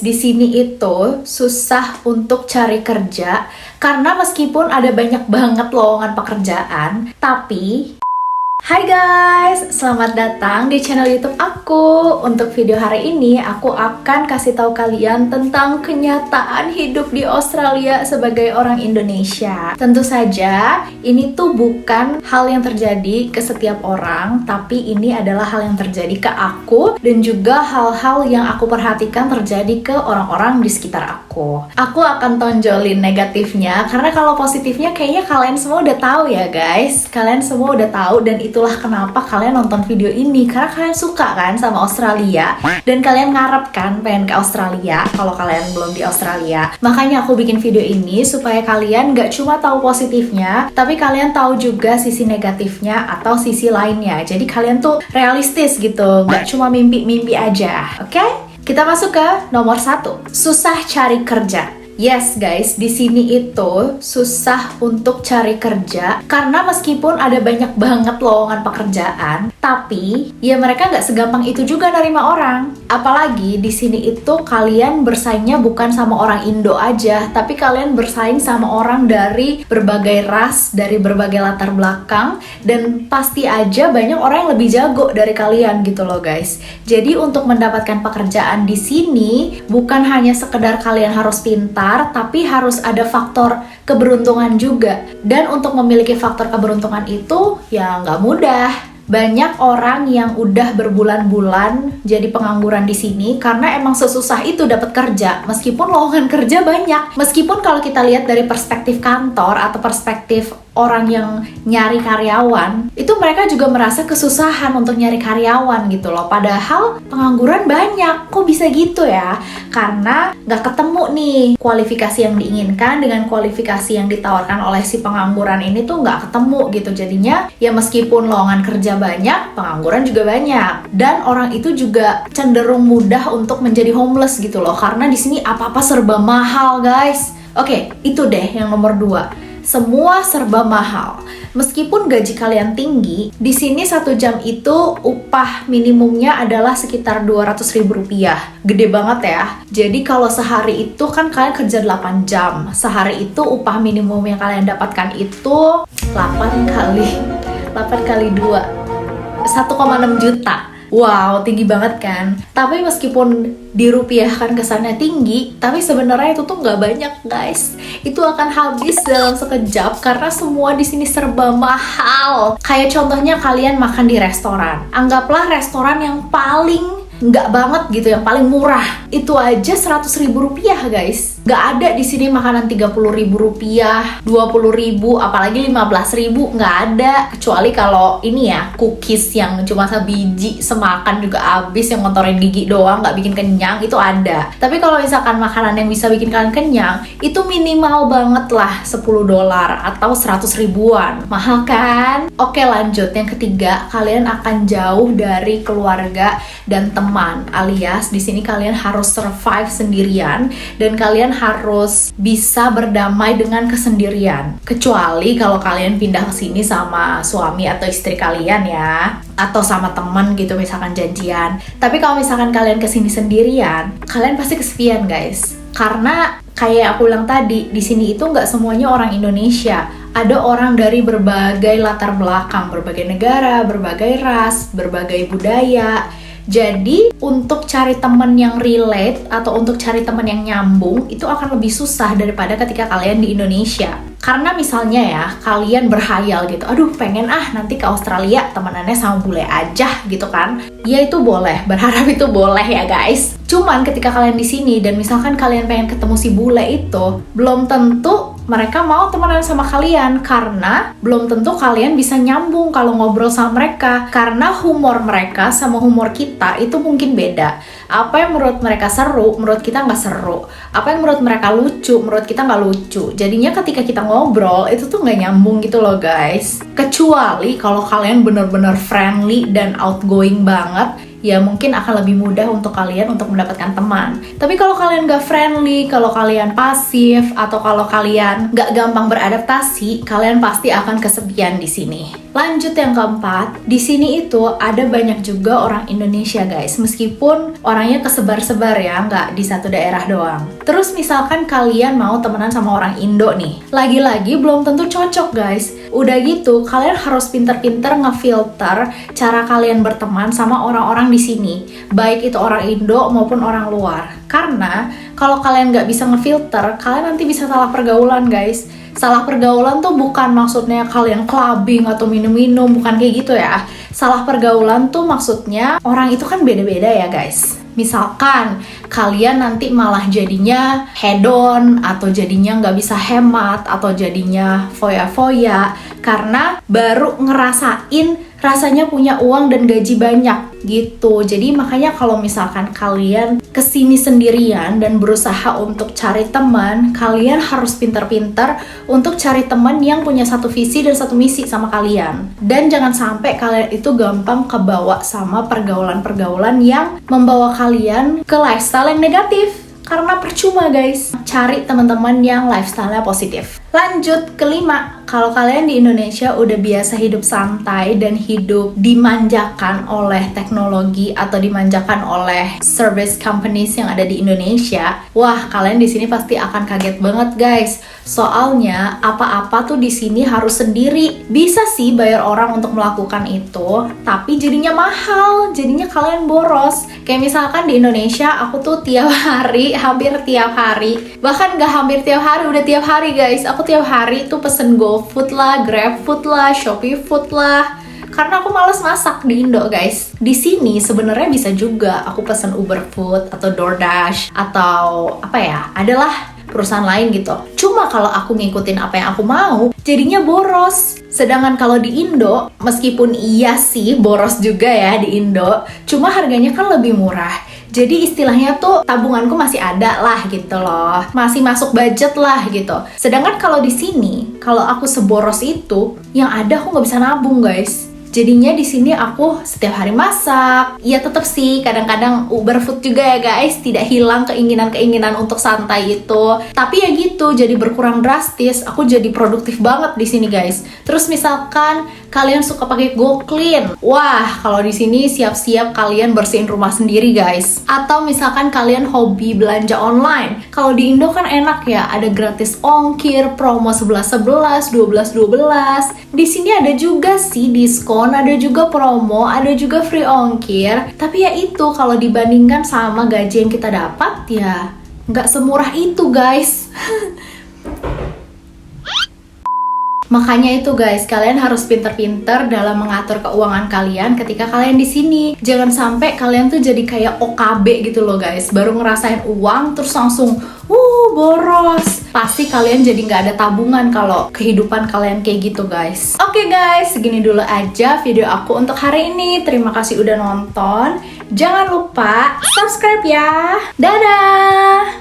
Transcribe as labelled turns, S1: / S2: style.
S1: Di sini itu susah untuk cari kerja karena meskipun ada banyak banget lowongan pekerjaan, tapi hai guys, selamat datang di channel YouTube aku. Untuk video hari ini, aku akan kasih tahu kalian tentang kenyataan hidup di Australia sebagai orang Indonesia. Tentu saja, ini tuh bukan hal yang terjadi ke setiap orang, tapi ini adalah hal yang terjadi ke aku dan juga hal-hal yang aku perhatikan terjadi ke orang-orang di sekitar aku. Aku akan tonjolin negatifnya, karena kalau positifnya kayaknya kalian semua udah tahu ya guys. Kalian semua udah tahu dan itulah kenapa kalian nonton video ini, karena kalian suka kan sama Australia dan kalian ngarep kan pengen ke Australia kalau kalian belum di Australia. Makanya aku bikin video ini supaya kalian gak cuma tahu positifnya, tapi kalian tahu juga sisi negatifnya atau sisi lainnya. Jadi kalian tuh realistis gitu, gak cuma mimpi-mimpi aja. Oke? Kita masuk ke nomor 1. Susah cari kerja. Yes guys, di sini itu susah untuk cari kerja karena meskipun ada banyak banget lowongan pekerjaan, tapi ya mereka nggak segampang itu juga nerima orang. Apalagi di sini itu kalian bersaingnya bukan sama orang Indo aja, tapi kalian bersaing sama orang dari berbagai ras, dari berbagai latar belakang, dan pasti aja banyak orang yang lebih jago dari kalian gitu loh guys. Jadi untuk mendapatkan pekerjaan di sini bukan hanya sekedar kalian harus pintar, tapi harus ada faktor keberuntungan juga. Dan untuk memiliki faktor keberuntungan itu ya nggak mudah. Banyak orang yang udah berbulan-bulan jadi pengangguran di sini karena emang sesusah itu dapat kerja, meskipun lowongan kerja banyak. Meskipun kalau kita lihat dari perspektif kantor atau perspektif orang yang nyari karyawan, itu mereka juga merasa kesusahan untuk nyari karyawan gitu loh. Padahal pengangguran banyak. Kok bisa gitu ya? Karena nggak ketemu nih kualifikasi yang diinginkan dengan kualifikasi yang ditawarkan oleh si pengangguran ini tuh nggak ketemu gitu. Jadinya ya meskipun lowongan kerja banyak, pengangguran juga banyak. Dan orang itu juga cenderung mudah untuk menjadi homeless gitu loh. Karena di sini apa-apa serba mahal guys. Oke, itu deh yang nomor 2. Semua serba mahal. Meskipun gaji kalian tinggi, di sini 1 jam itu upah minimumnya adalah sekitar Rp200.000. Gede banget ya. Jadi kalau sehari itu kan kalian kerja 8 jam. Sehari itu upah minimum yang kalian dapatkan itu 8 kali 2, 1,6 juta. Wow, tinggi banget kan? Tapi meskipun dirupiahkan kesannya tinggi, tapi sebenarnya itu tuh nggak banyak guys. Itu akan habis dalam sekejap karena semua di sini serba mahal. Kayak contohnya kalian makan di restoran. Anggaplah restoran yang paling nggak banget gitu, yang paling murah. Itu aja Rp100.000 guys. Nggak ada di sini makanan Rp30.000, Rp20.000, apalagi Rp15.000. Nggak ada. Kecuali kalau ini ya, cookies yang cuma sebiji semakan juga habis, yang ngontorin gigi doang, nggak bikin kenyang, itu ada. Tapi kalau misalkan makanan yang bisa bikin kalian kenyang, itu minimal banget lah $10 atau 100 ribuan. Mahal kan? Oke, lanjut. Yang ketiga, kalian akan jauh dari keluarga dan teman, alias di sini kalian harus survive sendirian dan kalian harus bisa berdamai dengan kesendirian. Kecuali kalau kalian pindah ke sini sama suami atau istri kalian ya, atau sama teman gitu misalkan janjian. Tapi kalau misalkan kalian kesini sendirian, kalian pasti kesepian guys. Karena kayak aku bilang tadi, di sini itu nggak semuanya orang Indonesia. Ada orang dari berbagai latar belakang, berbagai negara, berbagai ras, berbagai budaya. Jadi untuk cari teman yang relate atau untuk cari teman yang nyambung itu akan lebih susah daripada ketika kalian di Indonesia. Karena misalnya ya, kalian berhayal gitu, aduh pengen nanti ke Australia temenannya sama bule aja gitu kan. Ya itu boleh, berharap itu boleh ya guys. Cuman ketika kalian di sini dan misalkan kalian pengen ketemu si bule itu, belum tentu mereka mau temenan sama kalian karena belum tentu kalian bisa nyambung kalau ngobrol sama mereka. Karena humor mereka sama humor kita itu mungkin beda. Apa yang menurut mereka seru, menurut kita nggak seru. Apa yang menurut mereka lucu, menurut kita nggak lucu. Jadinya ketika kita ngobrol, itu tuh nggak nyambung gitu loh guys. Kecuali kalau kalian bener-bener friendly dan outgoing banget, ya mungkin akan lebih mudah untuk kalian untuk mendapatkan teman. Tapi kalau kalian gak friendly, kalau kalian pasif, atau kalau kalian gak gampang beradaptasi, kalian pasti akan kesepian di sini. Lanjut yang keempat, di sini itu ada banyak juga orang Indonesia guys, meskipun orangnya kesebar-sebar ya, nggak di satu daerah doang. Terus misalkan kalian mau temenan sama orang Indo nih, lagi-lagi belum tentu cocok guys. Udah gitu, kalian harus pinter-pinter ngefilter cara kalian berteman sama orang-orang di sini, baik itu orang Indo maupun orang luar. Karena kalau kalian nggak bisa ngefilter, kalian nanti bisa salah pergaulan guys. Salah pergaulan tuh bukan maksudnya kalian clubbing atau minum-minum, bukan kayak gitu ya. Salah pergaulan tuh maksudnya orang itu kan beda-beda ya guys. Misalkan kalian nanti malah jadinya hedon, atau jadinya nggak bisa hemat, atau jadinya foya-foya karena baru ngerasain rasanya punya uang dan gaji banyak gitu. Jadi makanya kalau misalkan kalian kesini sendirian dan berusaha untuk cari teman, kalian harus pintar-pintar untuk cari teman yang punya satu visi dan satu misi sama kalian. Dan jangan sampai kalian itu gampang kebawa sama pergaulan-pergaulan yang membawa kalian ke lifestyle yang negatif. Karena percuma guys, cari teman-teman yang lifestyle-nya positif. Lanjut kelima, kalau kalian di Indonesia udah biasa hidup santai dan hidup dimanjakan oleh teknologi atau dimanjakan oleh service companies yang ada di Indonesia, wah kalian di sini pasti akan kaget banget guys. Soalnya apa-apa tuh di sini harus sendiri. Bisa sih bayar orang untuk melakukan itu, tapi jadinya mahal, jadinya kalian boros. Kayak misalkan di Indonesia, aku tuh tiap hari, hampir tiap hari, bahkan gak hampir tiap hari, udah tiap hari guys. Aku tiap hari tuh pesen GoFood lah, GrabFood lah, ShopeeFood lah. Karena aku males masak di Indo guys. Di sini sebenarnya bisa juga aku pesen UberFood atau DoorDash atau apa ya, adalah perusahaan lain gitu. Cuma kalau aku ngikutin apa yang aku mau, jadinya boros. Sedangkan kalau di Indo, meskipun iya sih boros juga ya di Indo, cuma harganya kan lebih murah. Jadi istilahnya tuh tabunganku masih ada lah gitu loh, masih masuk budget lah gitu. Sedangkan kalau di sini, kalau aku seboros itu, yang ada aku nggak bisa nabung guys. Jadinya di sini aku setiap hari masak. Ya tetap sih kadang-kadang UberFood juga ya guys, tidak hilang keinginan-keinginan untuk santai itu. Tapi ya gitu, jadi berkurang drastis. Aku jadi produktif banget di sini guys. Terus misalkan kalian suka pakai GoClean, wah kalau di sini siap-siap kalian bersihin rumah sendiri guys. Atau misalkan kalian hobi belanja online, kalau di Indo kan enak ya, ada gratis ongkir, promo 11-11, 12-12. Di sini ada juga sih diskon, ada juga promo, ada juga free ongkir. Tapi ya itu, kalau dibandingkan sama gaji yang kita dapat, ya nggak semurah itu guys. Makanya itu guys, kalian harus pinter-pinter dalam mengatur keuangan kalian ketika kalian di sini. Jangan sampai kalian tuh jadi kayak OKB gitu loh guys, baru ngerasain uang terus langsung boros. Pasti kalian jadi nggak ada tabungan kalau kehidupan kalian kayak gitu guys. Oke guys, segini dulu aja video aku untuk hari ini. Terima kasih udah nonton. Jangan lupa subscribe ya. Dadah!